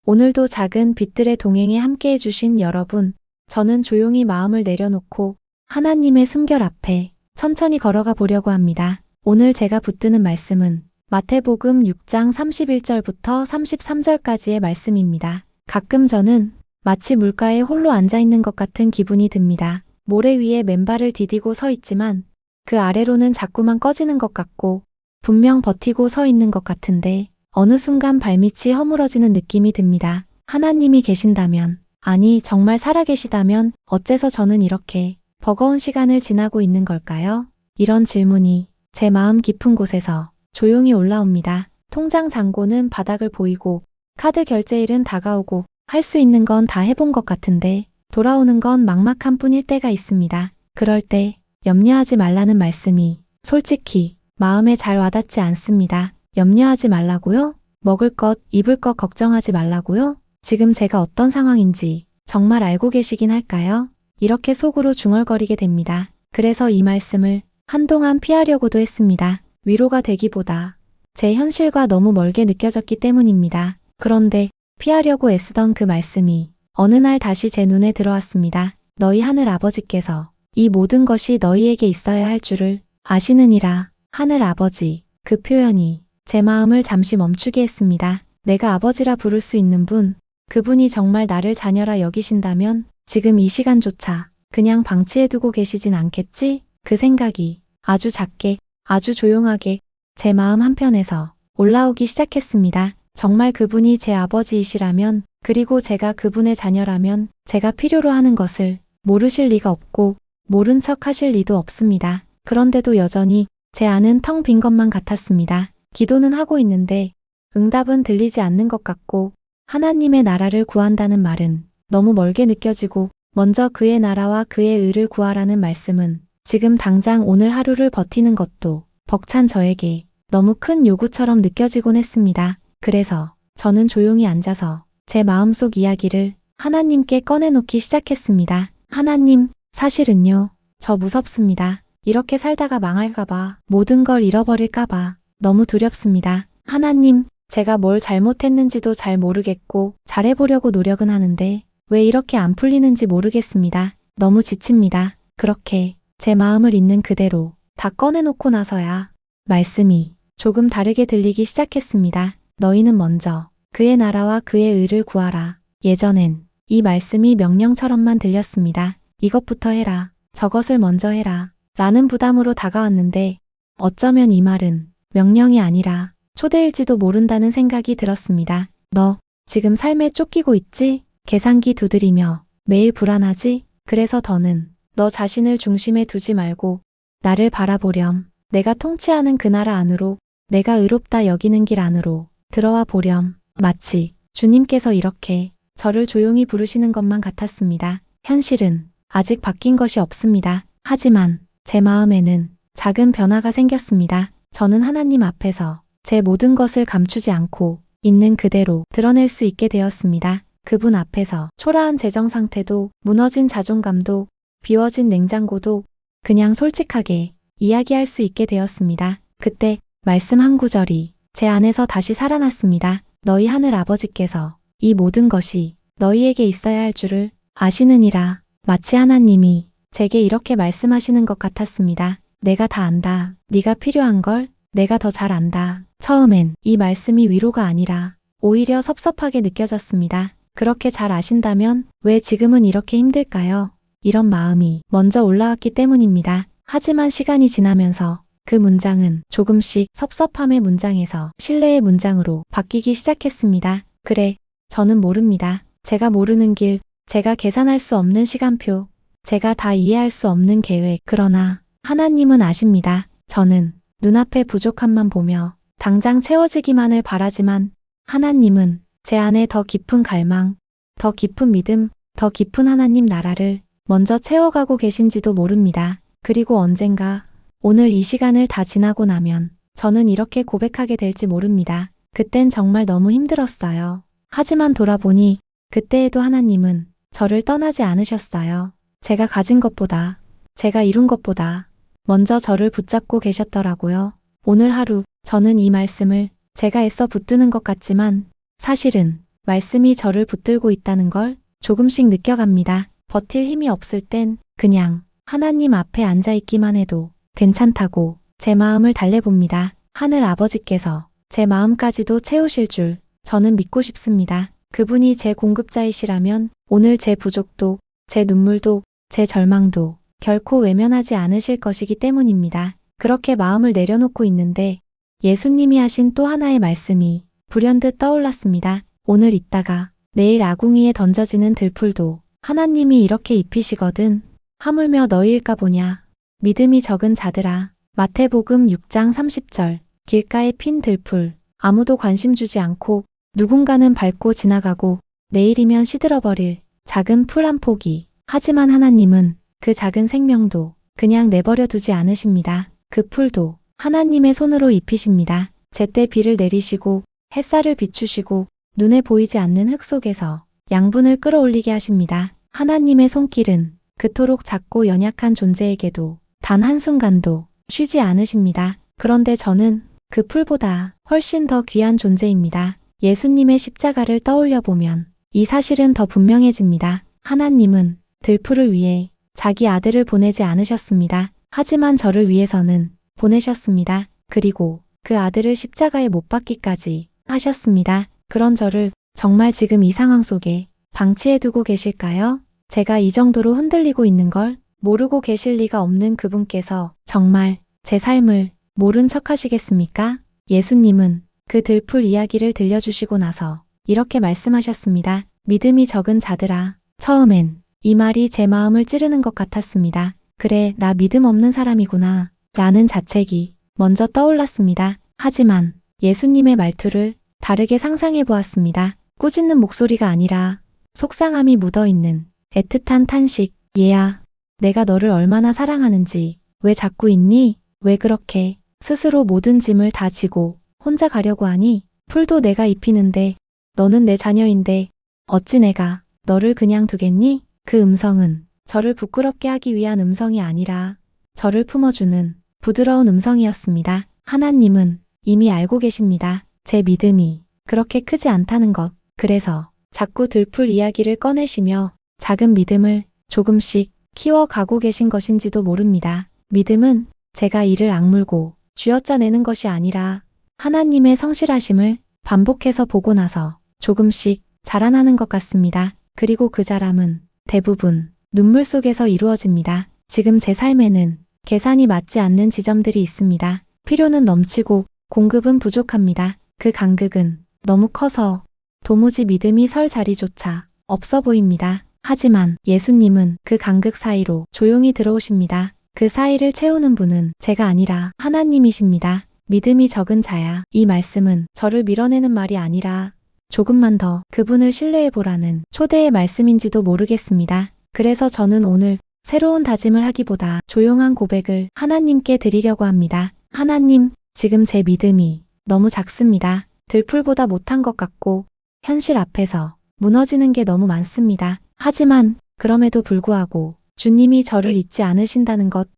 오늘도 작은 빛들의 동행에 함께 해주신 여러분, 저는 조용히 마음을 내려놓고 하나님의 숨결 앞에 천천히 걸어가 보려고 합니다. 오늘 제가 붙드는 말씀은 마태복음 6장 31절부터 33절까지의 말씀입니다. 가끔 저는 마치 물가에 홀로 앉아있는 것 같은 기분이 듭니다. 모래 위에 맨발을 디디고 서 있지만 그 아래로는 자꾸만 꺼지는 것 같고 분명 버티고 서 있는 것 같은데 어느 순간 발밑이 허물어지는 느낌이 듭니다. 하나님이 계신다면, 아니 정말 살아계시다면 어째서 저는 이렇게 버거운 시간을 지나고 있는 걸까요? 이런 질문이 제 마음 깊은 곳에서 조용히 올라옵니다. 통장 잔고는 바닥을 보이고 카드 결제일은 다가오고 할 수 있는 건 다 해본 것 같은데 돌아오는 건 막막한 뿐일 때가 있습니다. 그럴 때 염려하지 말라는 말씀이 솔직히 마음에 잘 와닿지 않습니다. 염려하지 말라고요? 먹을 것, 입을 것 걱정하지 말라고요? 지금 제가 어떤 상황인지 정말 알고 계시긴 할까요? 이렇게 속으로 중얼거리게 됩니다. 그래서 이 말씀을 한동안 피하려고도 했습니다. 위로가 되기보다 제 현실과 너무 멀게 느껴졌기 때문입니다. 그런데 피하려고 애쓰던 그 말씀이 어느 날 다시 제 눈에 들어왔습니다. 너희 하늘 아버지께서 이 모든 것이 너희에게 있어야 할 줄을 아시느니라. 하늘 아버지, 그 표현이 제 마음을 잠시 멈추게 했습니다. 내가 아버지라 부를 수 있는 분, 그분이 정말 나를 자녀라 여기신다면 지금 이 시간조차 그냥 방치해두고 계시진 않겠지? 그 생각이 아주 작게, 아주 조용하게 제 마음 한편에서 올라오기 시작했습니다. 정말 그분이 제 아버지이시라면, 그리고 제가 그분의 자녀라면 제가 필요로 하는 것을 모르실 리가 없고 모른 척 하실 리도 없습니다. 그런데도 여전히 제 안은 텅 빈 것만 같았습니다. 기도는 하고 있는데 응답은 들리지 않는 것 같고 하나님의 나라를 구한다는 말은 너무 멀게 느껴지고 먼저 그의 나라와 그의 의를 구하라는 말씀은 지금 당장 오늘 하루를 버티는 것도 벅찬 저에게 너무 큰 요구처럼 느껴지곤 했습니다. 그래서 저는 조용히 앉아서 제 마음속 이야기를 하나님께 꺼내놓기 시작했습니다. 하나님, 사실은요, 저 무섭습니다. 이렇게 살다가 망할까봐, 모든 걸 잃어버릴까봐 너무 두렵습니다. 하나님, 제가 뭘 잘못했는지도 잘 모르겠고 잘해보려고 노력은 하는데 왜 이렇게 안 풀리는지 모르겠습니다. 너무 지칩니다. 그렇게 제 마음을 있는 그대로 다 꺼내놓고 나서야 말씀이 조금 다르게 들리기 시작했습니다. 너희는 먼저 그의 나라와 그의 의를 구하라. 예전엔 이 말씀이 명령처럼만 들렸습니다. 이것부터 해라. 저것을 먼저 해라. 라는 부담으로 다가왔는데 어쩌면 이 말은 명령이 아니라 초대일지도 모른다는 생각이 들었습니다. 너 지금 삶에 쫓기고 있지? 계산기 두드리며 매일 불안하지? 그래서 더는 너 자신을 중심에 두지 말고 나를 바라보렴. 내가 통치하는 그 나라 안으로, 내가 의롭다 여기는 길 안으로 들어와 보렴. 마치 주님께서 이렇게 저를 조용히 부르시는 것만 같았습니다. 현실은 아직 바뀐 것이 없습니다. 하지만 제 마음에는 작은 변화가 생겼습니다. 저는 하나님 앞에서 제 모든 것을 감추지 않고 있는 그대로 드러낼 수 있게 되었습니다. 그분 앞에서 초라한 재정 상태도, 무너진 자존감도, 비워진 냉장고도 그냥 솔직하게 이야기할 수 있게 되었습니다. 그때 말씀 한 구절이 제 안에서 다시 살아났습니다. 너희 하늘 아버지께서 이 모든 것이 너희에게 있어야 할 줄을 아시느니라. 마치 하나님이 제게 이렇게 말씀하시는 것 같았습니다. 내가 다 안다. 네가 필요한 걸 내가 더 잘 안다. 처음엔 이 말씀이 위로가 아니라 오히려 섭섭하게 느껴졌습니다. 그렇게 잘 아신다면 왜 지금은 이렇게 힘들까요? 이런 마음이 먼저 올라왔기 때문입니다. 하지만 시간이 지나면서 그 문장은 조금씩 섭섭함의 문장에서 신뢰의 문장으로 바뀌기 시작했습니다. 그래, 저는 모릅니다. 제가 모르는 길, 제가 계산할 수 없는 시간표, 제가 다 이해할 수 없는 계획. 그러나 하나님은 아십니다. 저는 눈앞의 부족함만 보며 당장 채워지기만을 바라지만 하나님은 제 안에 더 깊은 갈망, 더 깊은 믿음, 더 깊은 하나님 나라를 먼저 채워가고 계신지도 모릅니다. 그리고 언젠가 오늘 이 시간을 다 지나고 나면 저는 이렇게 고백하게 될지 모릅니다. 그땐 정말 너무 힘들었어요. 하지만 돌아보니 그때에도 하나님은 저를 떠나지 않으셨어요. 제가 가진 것보다, 제가 이룬 것보다 먼저 저를 붙잡고 계셨더라고요. 오늘 하루 저는 이 말씀을 제가 애써 붙드는 것 같지만 사실은 말씀이 저를 붙들고 있다는 걸 조금씩 느껴갑니다. 버틸 힘이 없을 땐 그냥 하나님 앞에 앉아있기만 해도 괜찮다고 제 마음을 달래봅니다. 하늘 아버지께서 제 마음까지도 채우실 줄 저는 믿고 싶습니다. 그분이 제 공급자이시라면 오늘 제 부족도, 제 눈물도, 제 절망도 결코 외면하지 않으실 것이기 때문입니다. 그렇게 마음을 내려놓고 있는데 예수님이 하신 또 하나의 말씀이 불현듯 떠올랐습니다. 오늘 있다가 내일 아궁이에 던져지는 들풀도 하나님이 이렇게 입히시거든. 하물며 너희일까 보냐. 믿음이 적은 자들아. 마태복음 6장 30절. 길가에 핀 들풀. 아무도 관심 주지 않고 누군가는 밟고 지나가고 내일이면 시들어버릴 작은 풀 한 포기. 하지만 하나님은 그 작은 생명도 그냥 내버려 두지 않으십니다. 그 풀도 하나님의 손으로 입히십니다. 제때 비를 내리시고 햇살을 비추시고 눈에 보이지 않는 흙 속에서 양분을 끌어올리게 하십니다. 하나님의 손길은 그토록 작고 연약한 존재에게도 단 한순간도 쉬지 않으십니다. 그런데 저는 그 풀보다 훨씬 더 귀한 존재입니다. 예수님의 십자가를 떠올려 보면 이 사실은 더 분명해집니다. 하나님은 들풀을 위해 자기 아들을 보내지 않으셨습니다. 하지만 저를 위해서는 보내셨습니다. 그리고 그 아들을 십자가에 못 박기까지 하셨습니다. 그런 저를 정말 지금 이 상황 속에 방치해두고 계실까요? 제가 이 정도로 흔들리고 있는 걸 모르고 계실 리가 없는 그분께서 정말 제 삶을 모른 척 하시겠습니까? 예수님은 그 들풀 이야기를 들려주시고 나서 이렇게 말씀하셨습니다. 믿음이 적은 자들아. 처음엔 이 말이 제 마음을 찌르는 것 같았습니다. 그래, 나 믿음 없는 사람이구나 라는 자책이 먼저 떠올랐습니다. 하지만 예수님의 말투를 다르게 상상해 보았습니다. 꾸짖는 목소리가 아니라 속상함이 묻어있는 애틋한 탄식. 얘야, 내가 너를 얼마나 사랑하는지 왜 자꾸 있니? 왜 그렇게 스스로 모든 짐을 다 지고 혼자 가려고 하니? 풀도 내가 입히는데 너는 내 자녀인데 어찌 내가 너를 그냥 두겠니? 그 음성은 저를 부끄럽게 하기 위한 음성이 아니라 저를 품어주는 부드러운 음성이었습니다. 하나님은 이미 알고 계십니다. 제 믿음이 그렇게 크지 않다는 것. 그래서 자꾸 들풀 이야기를 꺼내시며 작은 믿음을 조금씩 키워가고 계신 것인지도 모릅니다. 믿음은 제가 이를 악물고 쥐어짜내는 것이 아니라 하나님의 성실하심을 반복해서 보고 나서 조금씩 자라나는 것 같습니다. 그리고 그 자람은 대부분 눈물 속에서 이루어집니다. 지금 제 삶에는 계산이 맞지 않는 지점들이 있습니다. 필요는 넘치고 공급은 부족합니다. 그 간극은 너무 커서 도무지 믿음이 설 자리조차 없어 보입니다. 하지만 예수님은 그 간극 사이로 조용히 들어오십니다. 그 사이를 채우는 분은 제가 아니라 하나님이십니다. 믿음이 적은 자야. 이 말씀은 저를 밀어내는 말이 아니라 조금만 더 그분을 신뢰해보라는 초대의 말씀인지도 모르겠습니다. 그래서 저는 오늘 새로운 다짐을 하기보다 조용한 고백을 하나님께 드리려고 합니다. 하나님, 지금 제 믿음이 너무 작습니다. 들풀보다 못한 것 같고 현실 앞에서 무너지는 게 너무 많습니다. 하지만 그럼에도 불구하고 주님이 저를 잊지 않으신다는 것,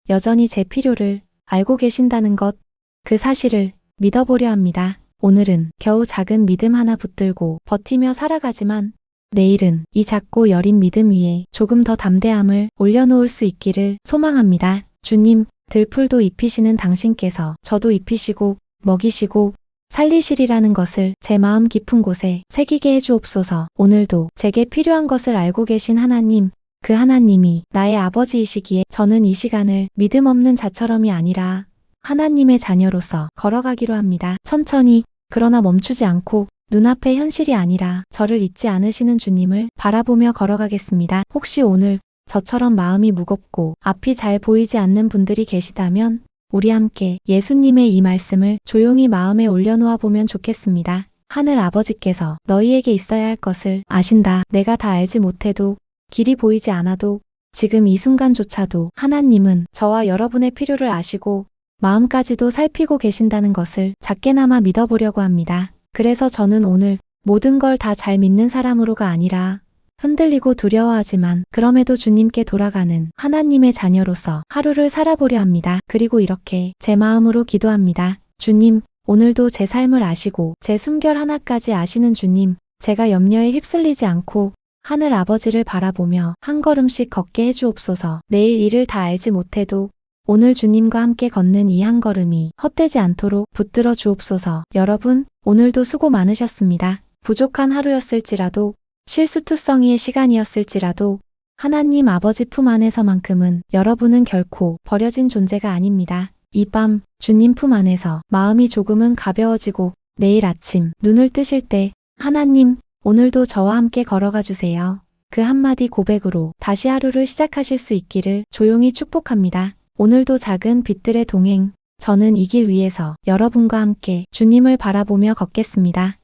여전히 제 필요를 알고 계신다는 것, 그 사실을 믿어보려 합니다. 오늘은 겨우 작은 믿음 하나 붙들고 버티며 살아가지만 내일은 이 작고 여린 믿음 위에 조금 더 담대함을 올려놓을 수 있기를 소망합니다. 주님, 들풀도 입히시는 당신께서 저도 입히시고 먹이시고 살리시리라는 것을 제 마음 깊은 곳에 새기게 해주옵소서. 오늘도 제게 필요한 것을 알고 계신 하나님, 그 하나님이 나의 아버지이시기에 저는 이 시간을 믿음 없는 자처럼이 아니라 하나님의 자녀로서 걸어가기로 합니다. 천천히, 그러나 멈추지 않고 눈앞의 현실이 아니라 저를 잊지 않으시는 주님을 바라보며 걸어가겠습니다. 혹시 오늘 저처럼 마음이 무겁고 앞이 잘 보이지 않는 분들이 계시다면 우리 함께 예수님의 이 말씀을 조용히 마음에 올려놓아 보면 좋겠습니다. 하늘 아버지께서 너희에게 있어야 할 것을 아신다. 내가 다 알지 못해도 길이 보이지 않아도 지금 이 순간조차도 하나님은 저와 여러분의 필요를 아시고 마음까지도 살피고 계신다는 것을 작게나마 믿어보려고 합니다. 그래서 저는 오늘 모든 걸 다 잘 믿는 사람으로가 아니라 흔들리고 두려워하지만 그럼에도 주님께 돌아가는 하나님의 자녀로서 하루를 살아보려 합니다. 그리고 이렇게 제 마음으로 기도합니다. 주님, 오늘도 제 삶을 아시고 제 숨결 하나까지 아시는 주님, 제가 염려에 휩쓸리지 않고 하늘 아버지를 바라보며 한 걸음씩 걷게 해주옵소서. 내일 일을 다 알지 못해도 오늘 주님과 함께 걷는 이 한 걸음이 헛되지 않도록 붙들어 주옵소서. 여러분, 오늘도 수고 많으셨습니다. 부족한 하루였을지라도 실수투성이의 시간이었을지라도 하나님 아버지 품 안에서만큼은 여러분은 결코 버려진 존재가 아닙니다. 이 밤 주님 품 안에서 마음이 조금은 가벼워지고 내일 아침 눈을 뜨실 때 하나님, 오늘도 저와 함께 걸어가 주세요. 그 한마디 고백으로 다시 하루를 시작하실 수 있기를 조용히 축복합니다. 오늘도 작은 빛들의 동행, 저는 이 길 위에서 여러분과 함께 주님을 바라보며 걷겠습니다.